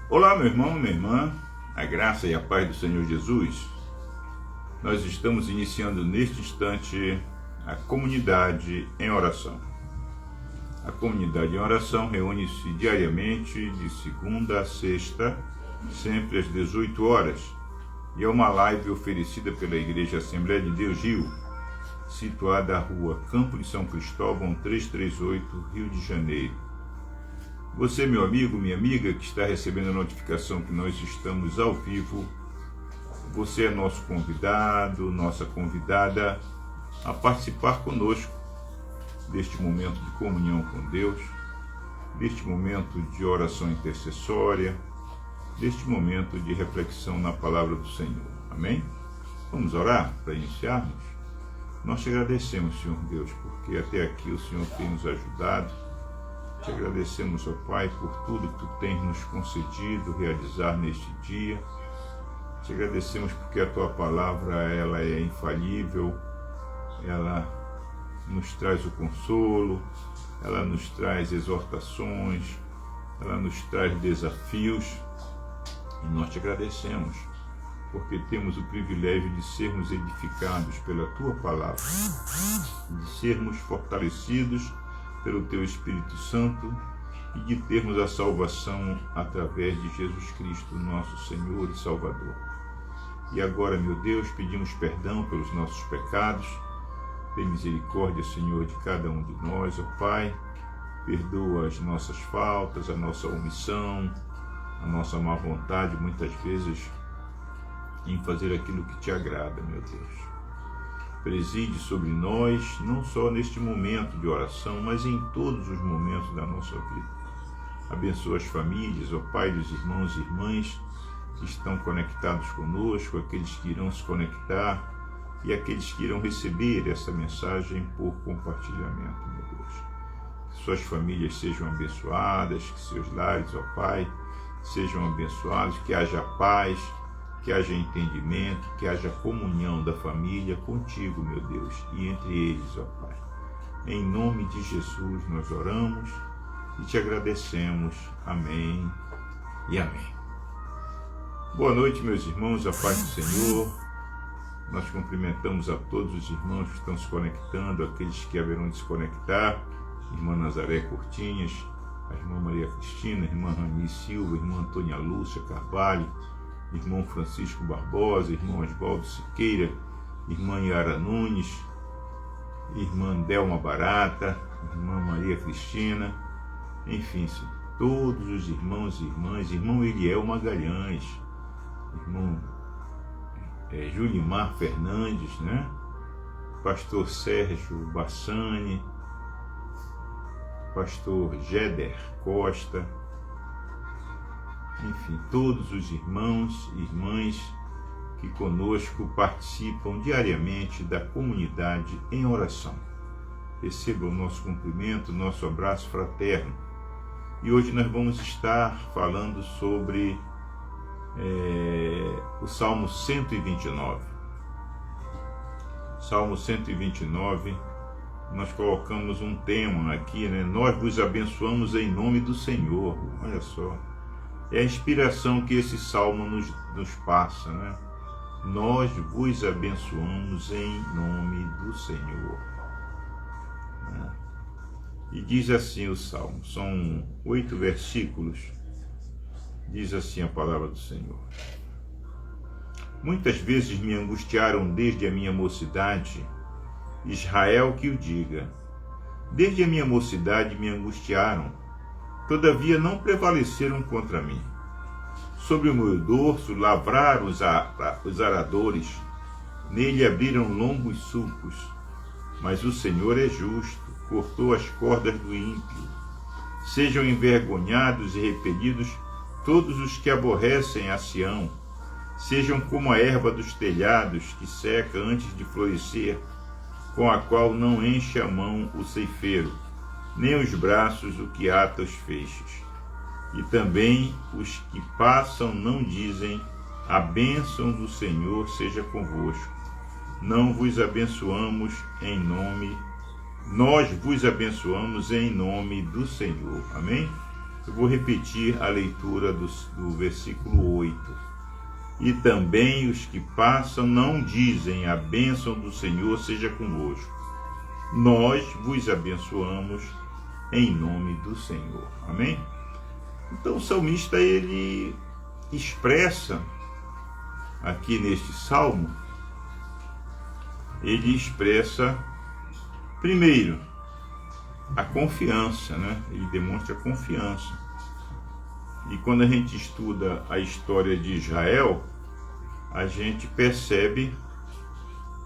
Olá, meu irmão, minha irmã, a graça e a paz do Senhor Jesus. Nós estamos iniciando neste instante a comunidade em oração. A comunidade em oração reúne-se diariamente de segunda a sexta, sempre às 18 horas, e é uma live oferecida pela Igreja Assembleia de Deus Rio, situada à rua Campo de São Cristóvão, 338, Rio de Janeiro. Você, meu amigo, minha amiga, que está recebendo a notificação que nós estamos ao vivo, você é nosso convidado, nossa convidada a participar conosco deste momento de comunhão com Deus, deste momento de oração intercessória, deste momento de reflexão na palavra do Senhor. Amém? Vamos orar para iniciarmos? Nós te agradecemos, Senhor Deus, porque até aqui o Senhor tem nos ajudado. Te agradecemos, ó Pai, por tudo que Tu tens nos concedido realizar neste dia. Te agradecemos porque a Tua palavra ela é infalível, ela nos traz o consolo, ela nos traz exortações, ela nos traz desafios. E nós te agradecemos porque temos o privilégio de sermos edificados pela Tua palavra, de sermos fortalecidos pelo Teu Espírito Santo e de termos a salvação através de Jesus Cristo, nosso Senhor e Salvador. E agora, meu Deus, pedimos perdão pelos nossos pecados. Tem misericórdia, Senhor, de cada um de nós, ó Pai. Perdoa as nossas faltas, a nossa omissão, a nossa má vontade, muitas vezes, em fazer aquilo que Te agrada, meu Deus. Preside sobre nós, não só neste momento de oração, mas em todos os momentos da nossa vida. Abençoa as famílias, ó Pai, dos irmãos e irmãs que estão conectados conosco, aqueles que irão se conectar e aqueles que irão receber essa mensagem por compartilhamento, meu Deus. Que suas famílias sejam abençoadas, que seus lares, ó Pai, sejam abençoados, que haja paz, que haja entendimento, que haja comunhão da família contigo, meu Deus, e entre eles, ó Pai. Em nome de Jesus nós oramos e Te agradecemos. Amém e amém. Boa noite, meus irmãos, a paz do Senhor. Nós cumprimentamos a todos os irmãos que estão se conectando, aqueles que haverão de se conectar, irmã Nazaré Cortinhas, a irmã Maria Cristina, a irmã Rani Silva, a irmã Antônia Lúcia Carvalho, irmão Francisco Barbosa, irmão Oswaldo Siqueira, irmã Yara Nunes, irmã Delma Barata, irmã Maria Cristina, enfim, todos os irmãos e irmãs, irmão Eliel Magalhães, irmão Julimar Fernandes, né? Pastor Sérgio Bassani, pastor Géder Costa, enfim, todos os irmãos e irmãs que conosco participam diariamente da comunidade em oração. Recebam o nosso cumprimento, nosso abraço fraterno. E hoje nós vamos estar falando sobre o Salmo 129. Salmo 129, nós colocamos um tema aqui, né? Nós vos abençoamos em nome do Senhor. Olha só. É a inspiração que esse salmo nos passa, né? Nós vos abençoamos em nome do Senhor. E diz assim o salmo, são 8 versículos, diz assim a palavra do Senhor. Muitas vezes me angustiaram desde a minha mocidade, Israel que o diga. Desde a minha mocidade me angustiaram, todavia não prevaleceram contra mim. Sobre o meu dorso lavraram os aradores, nele abriram longos sulcos. Mas o Senhor é justo, cortou as cordas do ímpio. Sejam envergonhados e repelidos todos os que aborrecem a Sião. Sejam como a erva dos telhados, que seca antes de florescer, com a qual não enche a mão o ceifeiro, nem os braços o que ata os feixes. E também os que passam não dizem, a bênção do Senhor seja convosco. Não vos abençoamos em nome, nós vos abençoamos em nome do Senhor. Amém? Eu vou repetir a leitura do versículo 8. E também os que passam não dizem: a bênção do Senhor seja convosco. Nós vos abençoamos em nome do Senhor. Amém? Então o salmista, ele expressa aqui neste salmo, ele expressa primeiro a confiança, né? Ele demonstra confiança. E quando a gente estuda a história de Israel, a gente percebe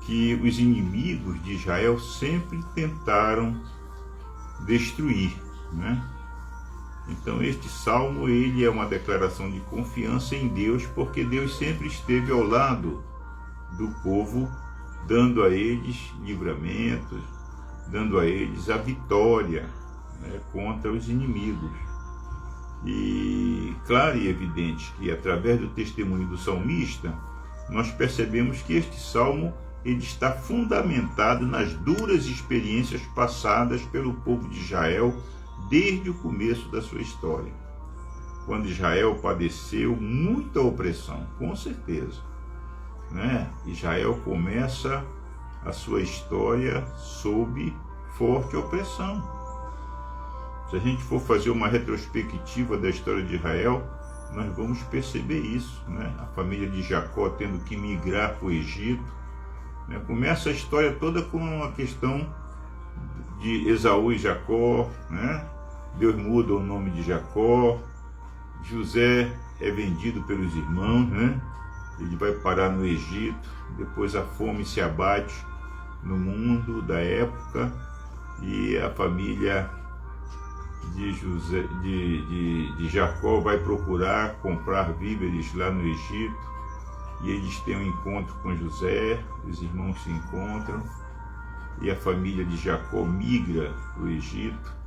que os inimigos de Israel sempre tentaram destruir, né? Então este salmo, ele é uma declaração de confiança em Deus, porque Deus sempre esteve ao lado do povo, dando a eles livramentos, dando a eles a vitória, né, contra os inimigos. E claro e evidente que através do testemunho do salmista, nós percebemos que este salmo, ele está fundamentado nas duras experiências passadas pelo povo de Israel desde o começo da sua história, quando Israel padeceu muita opressão, com certeza, né? Israel começa a sua história sob forte opressão. Se a gente for fazer uma retrospectiva da história de Israel, nós vamos perceber isso, né? A família de Jacó tendo que migrar para o Egito, né? Começa a história toda com a questão de Esaú e Jacó, né? Deus muda o nome de Jacó, José é vendido pelos irmãos, né? Ele vai parar no Egito, depois a fome se abate no mundo da época e a família de Jacó vai procurar comprar víveres lá no Egito, e eles têm um encontro com José, os irmãos se encontram, e a família de Jacó migra para o Egito,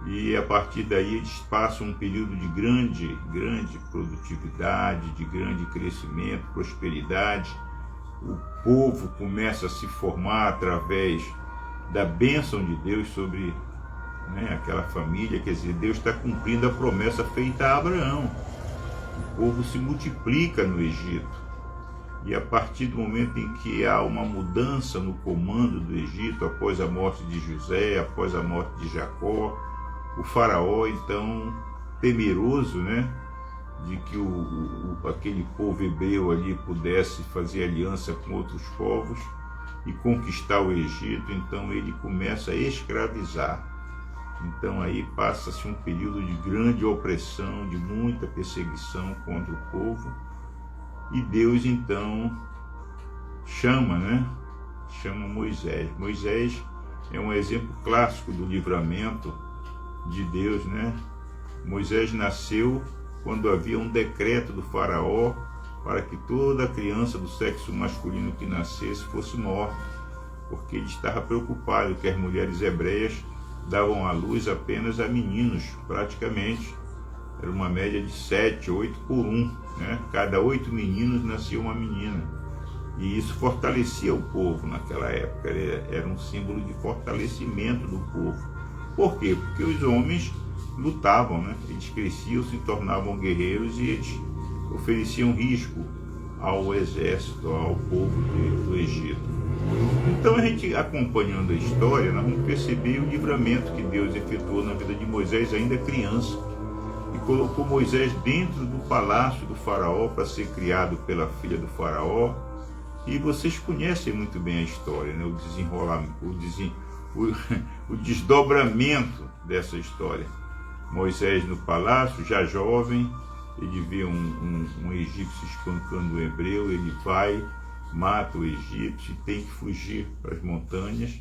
e a partir daí eles passam um período de grande produtividade, de grande crescimento, prosperidade. O povo começa a se formar através da bênção de Deus sobre, né, aquela família. Quer dizer, Deus está cumprindo a promessa feita a Abraão. O povo se multiplica no Egito, e a partir do momento em que há uma mudança no comando do Egito, após a morte de José, após a morte de Jacó, o faraó, então, temeroso, né, de que aquele povo hebreu ali pudesse fazer aliança com outros povos e conquistar o Egito, então ele começa a escravizar. Então aí passa-se um período de grande opressão, de muita perseguição contra o povo, e Deus então chama Moisés. Moisés é um exemplo clássico do livramento de Deus, né? Moisés nasceu quando havia um decreto do faraó para que toda criança do sexo masculino que nascesse fosse morta, porque ele estava preocupado que as mulheres hebreias davam à luz apenas a meninos, praticamente. Era uma média de 7, 8 por 1, né? Cada 8 meninos nascia uma menina. E isso fortalecia o povo naquela época, era um símbolo de fortalecimento do povo. Por quê? Porque os homens lutavam, né? Eles cresciam, se tornavam guerreiros, e eles ofereciam risco ao exército, ao povo do Egito. Então a gente, acompanhando a história, nós vamos perceber o livramento que Deus efetuou na vida de Moisés ainda criança, e colocou Moisés dentro do palácio do faraó para ser criado pela filha do faraó. E vocês conhecem muito bem a história, né? O desdobramento dessa história. Moisés no palácio, já jovem, ele vê um egípcio espancando um hebreu, ele vai, mata o egípcio e tem que fugir para as montanhas,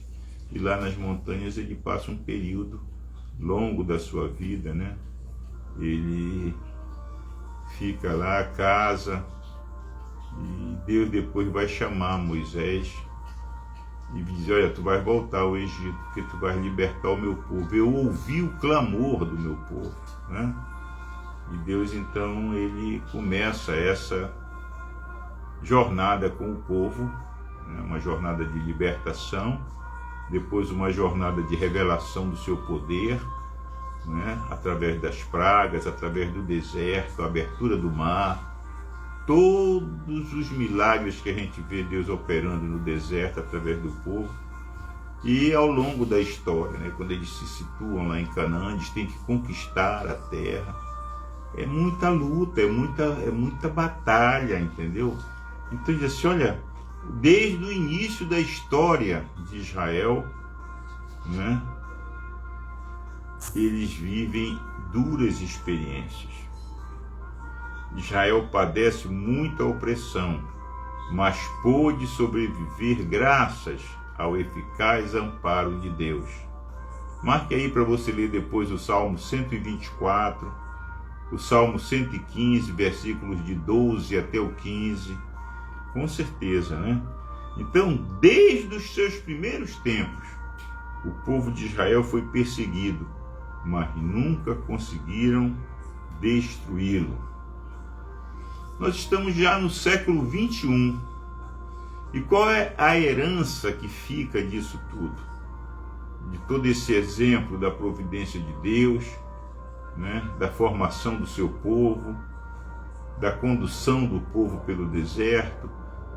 e lá nas montanhas ele passa um período longo da sua vida, né? Ele fica lá, casa, e Deus depois vai chamar Moisés e diz: olha, tu vais voltar ao Egito, porque tu vais libertar o meu povo. Eu ouvi o clamor do meu povo, né? E Deus então, ele começa essa jornada com o povo, né? Uma jornada de libertação, depois uma jornada de revelação do seu poder, né? Através das pragas, através do deserto, a abertura do mar, todos os milagres que a gente vê Deus operando no deserto através do povo. E ao longo da história, né? Quando eles se situam lá em Canaã, eles têm que conquistar a terra. É muita luta, é muita batalha, entendeu? Então diz assim, olha, desde o início da história de Israel, né, eles vivem duras experiências. Israel padece muita opressão, mas pôde sobreviver graças ao eficaz amparo de Deus. Marque aí para você ler depois o Salmo 124, o Salmo 115, versículos de 12 até o 15, com certeza, né? Então, desde os seus primeiros tempos, o povo de Israel foi perseguido, mas nunca conseguiram destruí-lo. Nós estamos já no século 21. E qual é a herança que fica disso tudo? De todo esse exemplo da providência de Deus, né? Da formação do seu povo, da condução do povo pelo deserto,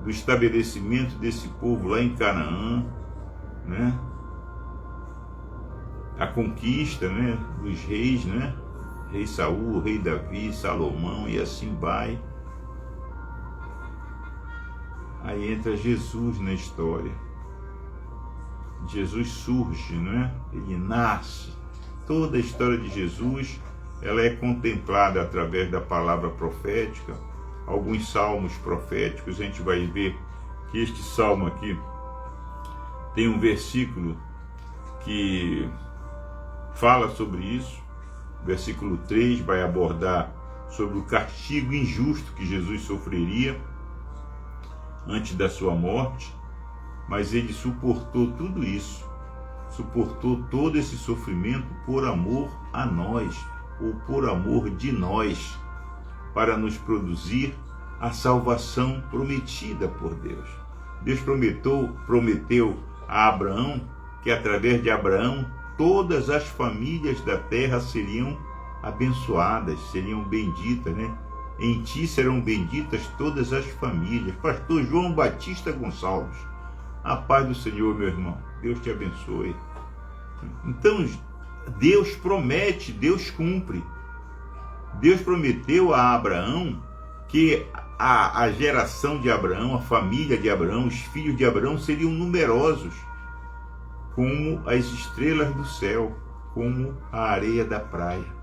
do estabelecimento desse povo lá em Canaã, né? A conquista, né, dos reis, né? Rei Saul, rei Davi, Salomão e assim vai. Aí entra Jesus na história. Jesus surge, né? Ele nasce. Toda a história de Jesus, ela é contemplada através da palavra profética. Alguns salmos proféticos, a gente vai ver que este salmo aqui tem um versículo que fala sobre isso. O versículo 3 vai abordar sobre o castigo injusto que Jesus sofreria antes da sua morte, mas ele suportou tudo isso, suportou todo esse sofrimento por amor a nós, ou por amor de nós, para nos produzir a salvação prometida por Deus. Deus prometeu a Abraão que através de Abraão todas as famílias da terra seriam abençoadas, seriam benditas, né? Em ti serão benditas todas as famílias. Pastor João Batista Gonçalves, a paz do Senhor, meu irmão. Deus te abençoe. Então, Deus promete, Deus cumpre. Deus prometeu a Abraão que a geração de Abraão, a família de Abraão, os filhos de Abraão seriam numerosos, como as estrelas do céu, como a areia da praia.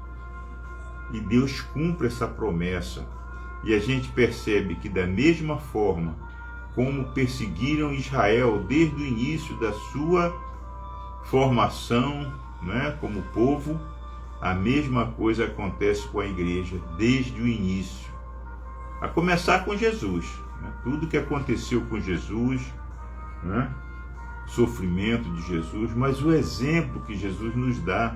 E Deus cumpre essa promessa. E a gente percebe que da mesma forma como perseguiram Israel desde o início da sua formação, né, como povo, a mesma coisa acontece com a igreja desde o início. A começar com Jesus, né? Tudo que aconteceu com Jesus, né? Sofrimento de Jesus, mas o exemplo que Jesus nos dá,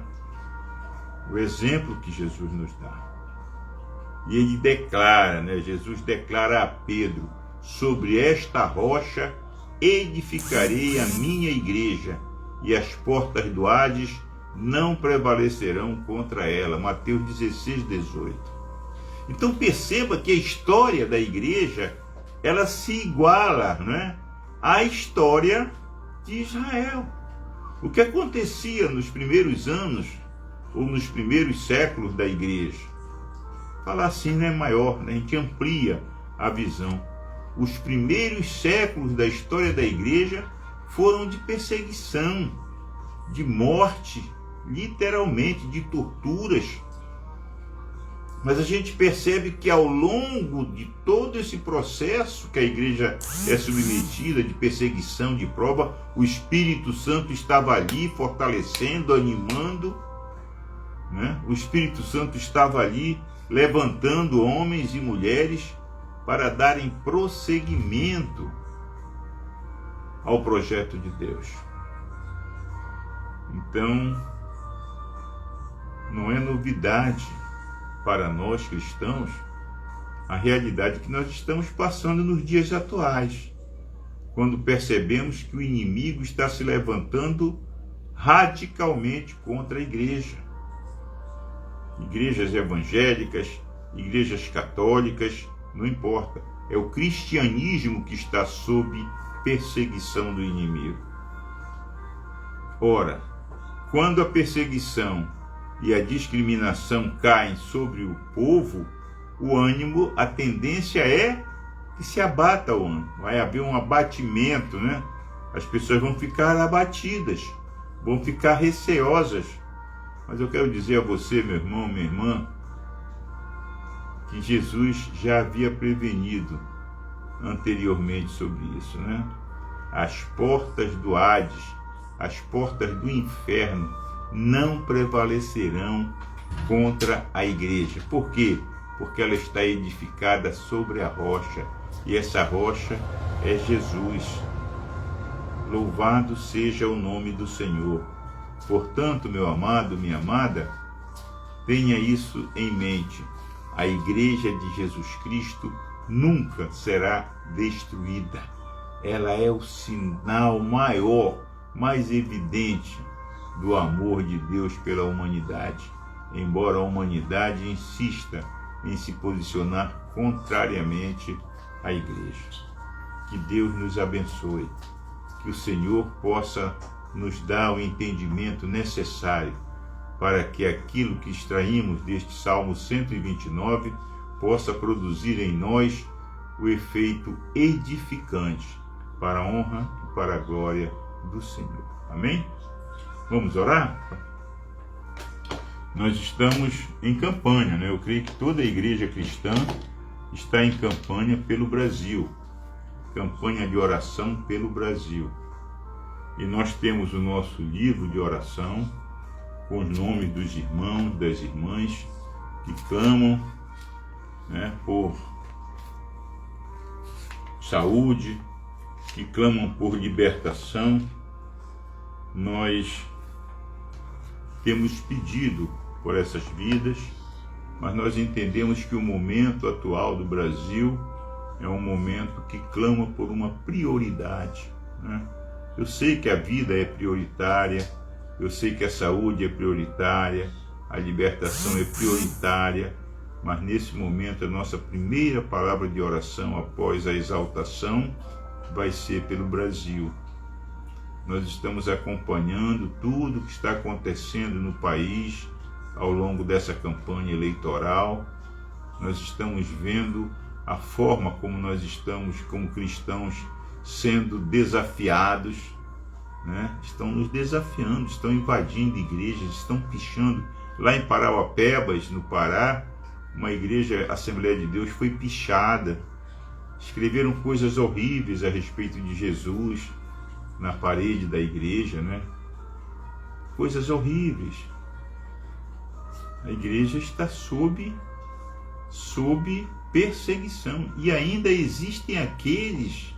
E ele declara, né? Jesus declara a Pedro: sobre esta rocha edificarei a minha igreja, e as portas do Hades não prevalecerão contra ela. Mateus 16, 18. Então perceba que a história da igreja, ela se iguala, né, à história de Israel. O que acontecia nos primeiros anos, ou nos primeiros séculos da igreja? Falar assim não é maior, né? A gente amplia a visão. Os primeiros séculos da história da igreja foram de perseguição, de morte, literalmente, de torturas. Mas a gente percebe que ao longo de todo esse processo que a igreja é submetida, de perseguição, de prova, o Espírito Santo estava ali fortalecendo, animando, né? O Espírito Santo estava ali levantando homens e mulheres para darem prosseguimento ao projeto de Deus. Então, não é novidade para nós cristãos a realidade que nós estamos passando nos dias atuais, quando percebemos que o inimigo está se levantando radicalmente contra a igreja. igrejas evangélicas, igrejas católicas, não importa. É o cristianismo que está sob perseguição do inimigo. Ora, quando a perseguição e a discriminação caem sobre o povo, o ânimo, a tendência é que se abata o ânimo. Vai haver um abatimento, né? As pessoas vão ficar abatidas, vão ficar receosas. Mas eu quero dizer a você, meu irmão, minha irmã, que Jesus já havia prevenido anteriormente sobre isso, né? As portas do Hades, as portas do inferno não prevalecerão contra a igreja. Por quê? Porque ela está edificada sobre a rocha, e essa rocha é Jesus. Louvado seja o nome do Senhor. Portanto, meu amado, minha amada, tenha isso em mente. A igreja de Jesus Cristo nunca será destruída. Ela é o sinal maior, mais evidente do amor de Deus pela humanidade, embora a humanidade insista em se posicionar contrariamente à igreja. Que Deus nos abençoe, que o Senhor possa nos dar o entendimento necessário para que aquilo que extraímos deste Salmo 129 possa produzir em nós o efeito edificante para a honra e para a glória do Senhor. Amém? Vamos orar? Nós estamos em campanha, né? Eu creio que toda a igreja cristã está em campanha pelo Brasil, campanha de oração pelo Brasil. E nós temos o nosso livro de oração com os nomes dos irmãos, das irmãs que clamam, né, por saúde, que clamam por libertação. Nós temos pedido por essas vidas, mas nós entendemos que o momento atual do Brasil é um momento que clama por uma prioridade, né? Eu sei que a vida é prioritária, eu sei que a saúde é prioritária, a libertação é prioritária, mas nesse momento a nossa primeira palavra de oração após a exaltação vai ser pelo Brasil. Nós estamos acompanhando tudo o que está acontecendo no país ao longo dessa campanha eleitoral. Nós estamos vendo a forma como nós estamos, como cristãos, sendo desafiados, né? Estão nos desafiando, estão invadindo igrejas, estão pichando. Lá em Parauapebas, no Pará, uma igreja, Assembleia de Deus, foi pichada. Escreveram coisas horríveis a respeito de Jesus na parede da igreja, né? Coisas horríveis. A igreja está sob perseguição. E ainda existem aqueles,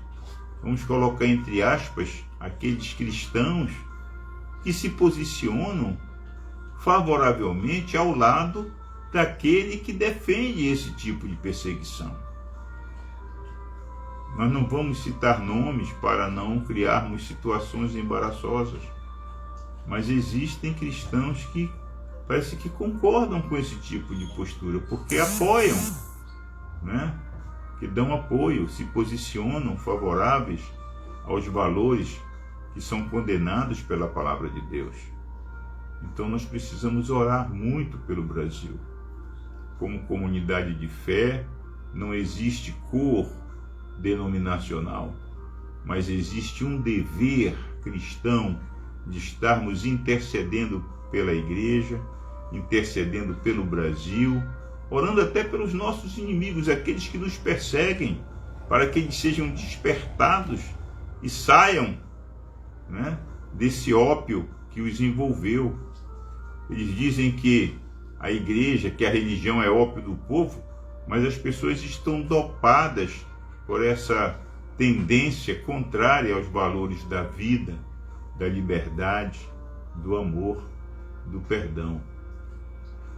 vamos colocar entre aspas, aqueles cristãos que se posicionam favoravelmente ao lado daquele que defende esse tipo de perseguição. Nós não vamos citar nomes para não criarmos situações embaraçosas, mas existem cristãos que parece que concordam com esse tipo de postura, porque apoiam, né? Que dão apoio, se posicionam favoráveis aos valores que são condenados pela palavra de Deus. Então nós precisamos orar muito pelo Brasil. Como comunidade de fé, não existe cor denominacional, mas existe um dever cristão de estarmos intercedendo pela igreja, intercedendo pelo Brasil, orando até pelos nossos inimigos, aqueles que nos perseguem, para que eles sejam despertados e saiam, né, desse ópio que os envolveu. Eles dizem que a igreja, que a religião é ópio do povo, mas as pessoas estão dopadas por essa tendência contrária aos valores da vida, da liberdade, do amor, do perdão.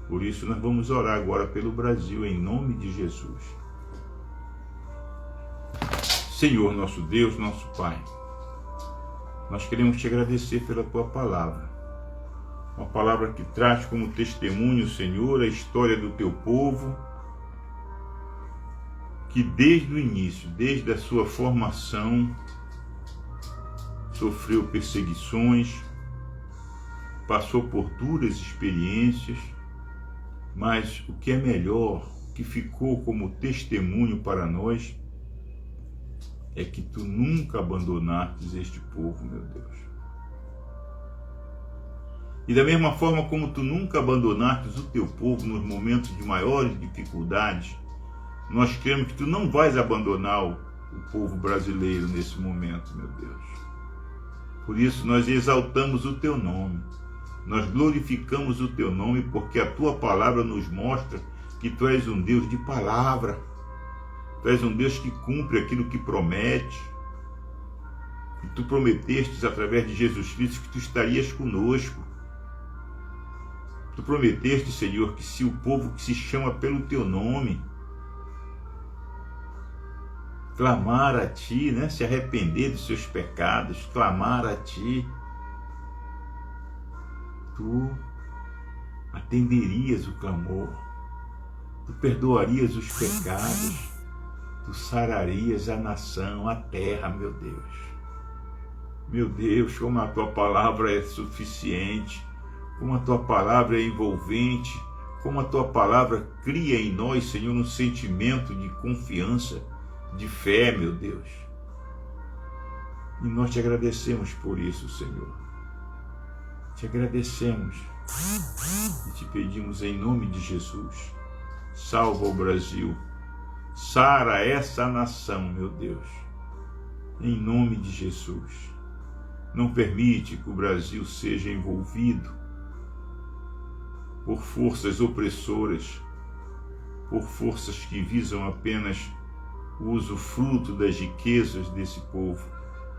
Por isso nós vamos orar agora pelo Brasil, em nome de Jesus. Senhor, nosso Deus, nosso Pai, nós queremos te agradecer pela tua palavra. uma palavra que traz como testemunho, Senhor, a história do teu povo, que desde o início, desde a sua formação, sofreu perseguições, passou por duras experiências, mas o que é melhor, o que ficou como testemunho para nós, é que tu nunca abandonastes este povo, meu Deus. E da mesma forma como tu nunca abandonastes o teu povo nos momentos de maiores dificuldades, nós cremos que tu não vais abandonar o povo brasileiro nesse momento, meu Deus. Por isso nós exaltamos o teu nome, nós glorificamos o teu nome, porque a tua palavra nos mostra que tu és um Deus de palavra, tu és um Deus que cumpre aquilo que promete, e tu prometestes através de Jesus Cristo que tu estarias conosco. Tu prometeste, Senhor, que se o povo que se chama pelo teu nome clamar a ti, se arrepender dos seus pecados, clamar a ti, tu atenderias o clamor, tu perdoarias os pecados, tu sararias a nação, a terra, meu Deus. Meu Deus, como a tua palavra é suficiente, como a tua palavra é envolvente, como a tua palavra cria em nós, Senhor, um sentimento de confiança, de fé, meu Deus. E nós te agradecemos por isso, Senhor. Te agradecemos e te pedimos em nome de Jesus, salva o Brasil, sara essa nação, meu Deus, em nome de Jesus. Não permite que o Brasil seja envolvido por forças opressoras, por forças que visam apenas o usufruto das riquezas desse povo,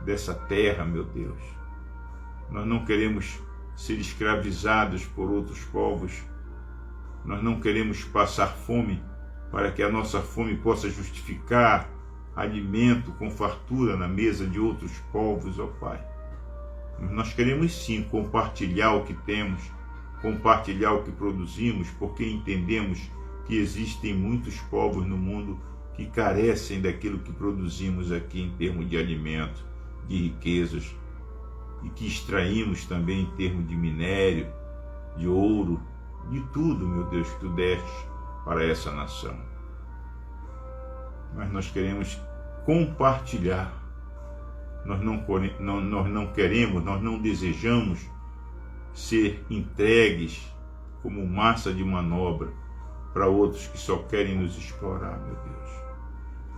dessa terra, meu Deus. Nós não queremos ser escravizados por outros povos, nós não queremos passar fome para que a nossa fome possa justificar alimento com fartura na mesa de outros povos, ó Pai. Nós queremos sim compartilhar o que temos, compartilhar o que produzimos, porque entendemos que existem muitos povos no mundo que carecem daquilo que produzimos aqui em termos de alimento, de riquezas, e que extraímos também em termos de minério, de ouro, de tudo, meu Deus, que tu deste para essa nação. Mas nós queremos compartilhar, nós não queremos, nós não desejamos ser entregues como massa de manobra para outros que só querem nos explorar, meu Deus.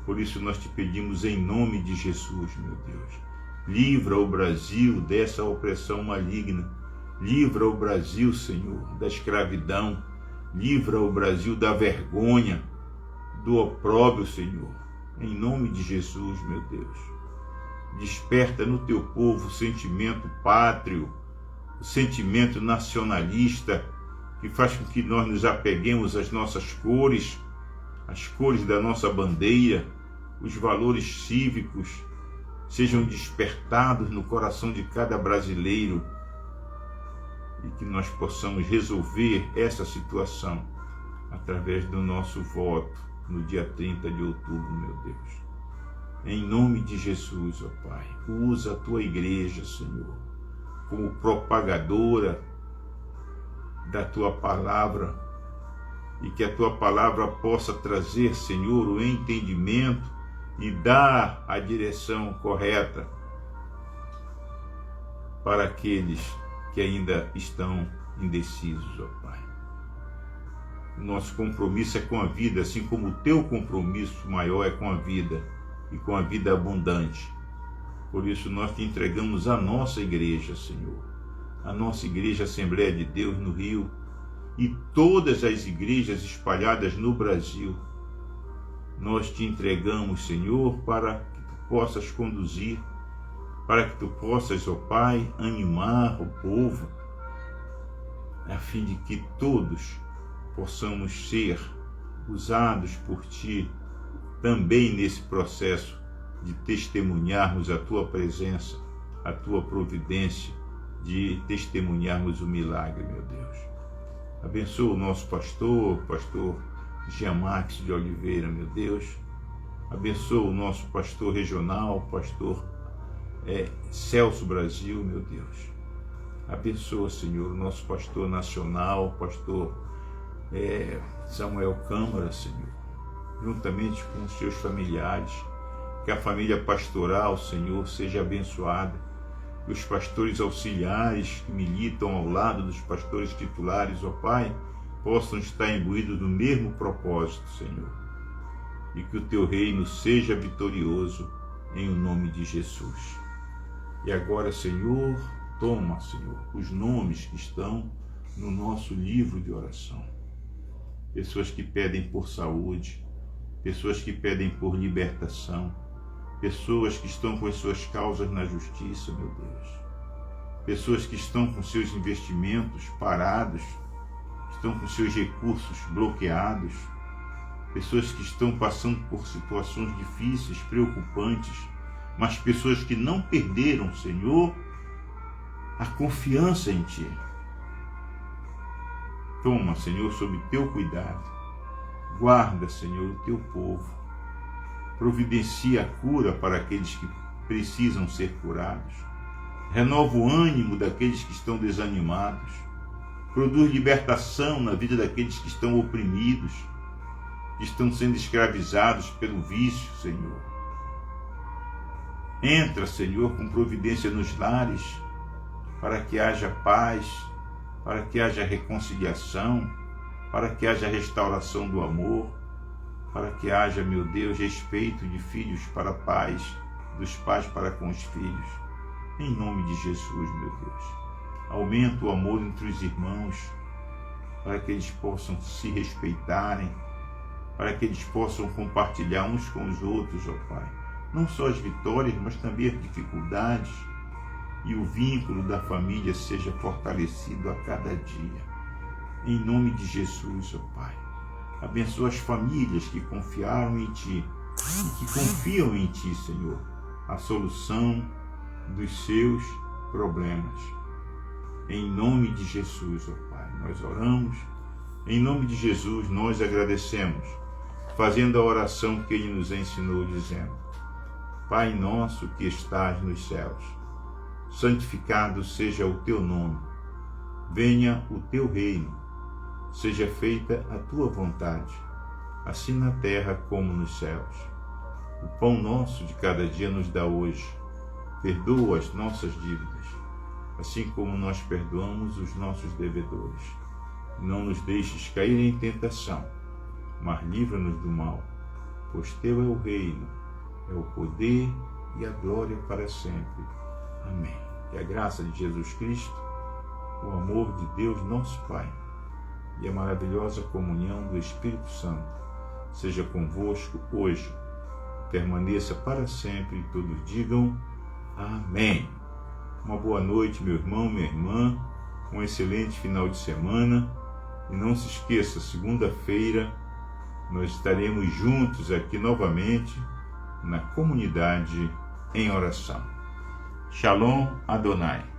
Por isso nós te pedimos em nome de Jesus, meu Deus, livra o Brasil dessa opressão maligna, livra o Brasil, Senhor, da escravidão, livra o Brasil da vergonha, do opróbrio, Senhor, em nome de Jesus, meu Deus. Desperta no teu povo o sentimento pátrio, o sentimento nacionalista, que faz com que nós nos apeguemos às nossas cores, as cores da nossa bandeira, os valores cívicos sejam despertados no coração de cada brasileiro e que nós possamos resolver essa situação através do nosso voto no dia 30 de outubro, meu Deus. Em nome de Jesus, ó Pai, usa a tua igreja, Senhor, como propagadora da tua palavra, e que a tua palavra possa trazer, Senhor, o entendimento e dar a direção correta para aqueles que ainda estão indecisos, ó Pai. O nosso compromisso é com a vida, assim como o teu compromisso maior é com a vida e com a vida abundante. Por isso nós te entregamos a nossa igreja, Senhor, a nossa igreja Assembleia de Deus no Rio, e todas as igrejas espalhadas no Brasil. Nós te entregamos, Senhor, para que tu possas conduzir, para que tu possas, ó Pai, animar o povo, a fim de que todos possamos ser usados por ti também nesse processo de testemunharmos a tua presença, a tua providência de testemunharmos o milagre, meu Deus. Abençoa o nosso pastor Giamax de Oliveira, meu Deus. Abençoa o nosso pastor regional, pastor Celso Brasil, meu Deus. Abençoa, Senhor, o nosso pastor nacional, pastor Samuel Câmara, Senhor, juntamente com os seus familiares. Que a família pastoral, Senhor, seja abençoada. Que os pastores auxiliares que militam ao lado dos pastores titulares, ó Pai, possam estar imbuídos do mesmo propósito, Senhor. E que o teu reino seja vitorioso em o nome de Jesus. E agora, Senhor, toma, Senhor, os nomes que estão no nosso livro de oração. Pessoas que pedem por saúde, pessoas que pedem por libertação, pessoas que estão com as suas causas na justiça, meu Deus. Pessoas que estão com seus investimentos parados, estão com seus recursos bloqueados. Pessoas que estão passando por situações difíceis, preocupantes, mas pessoas que não perderam, Senhor, a confiança em Ti. Toma, Senhor, sob Teu cuidado. Guarda, Senhor, o Teu povo. Providencia a cura para aqueles que precisam ser curados. Renova o ânimo daqueles que estão desanimados. Produz libertação na vida daqueles que estão oprimidos, que estão sendo escravizados pelo vício, Senhor. Entra, Senhor, com providência nos lares, para que haja paz, para que haja reconciliação, para que haja restauração do amor, para que haja, meu Deus, respeito de filhos para pais, dos pais para com os filhos. Em nome de Jesus, meu Deus. Aumenta o amor entre os irmãos, para que eles possam se respeitarem, para que eles possam compartilhar uns com os outros, ó Pai. Não só as vitórias, mas também as dificuldades, e o vínculo da família seja fortalecido a cada dia. Em nome de Jesus, ó Pai. Abençoa as famílias que confiaram em Ti e que confiam em Ti, Senhor, a solução dos seus problemas. Em nome de Jesus, ó Pai, nós oramos. Em nome de Jesus, nós agradecemos, fazendo a oração que Ele nos ensinou, dizendo: Pai nosso que estás nos céus, santificado seja o Teu nome. Venha o Teu reino. Seja feita a Tua vontade, assim na terra como nos céus. O pão nosso de cada dia nos dá hoje. Perdoa as nossas dívidas, assim como nós perdoamos os nossos devedores. Não nos deixes cair em tentação, mas livra-nos do mal, pois Teu é o reino, é o poder e a glória para sempre. Amém. Que a graça de Jesus Cristo, o amor de Deus nosso Pai, e a maravilhosa comunhão do Espírito Santo seja convosco hoje, permaneça para sempre, e todos digam amém. Uma boa noite, meu irmão, minha irmã, um excelente final de semana, e não se esqueça, segunda-feira nós estaremos juntos aqui novamente na comunidade em oração. Shalom Adonai.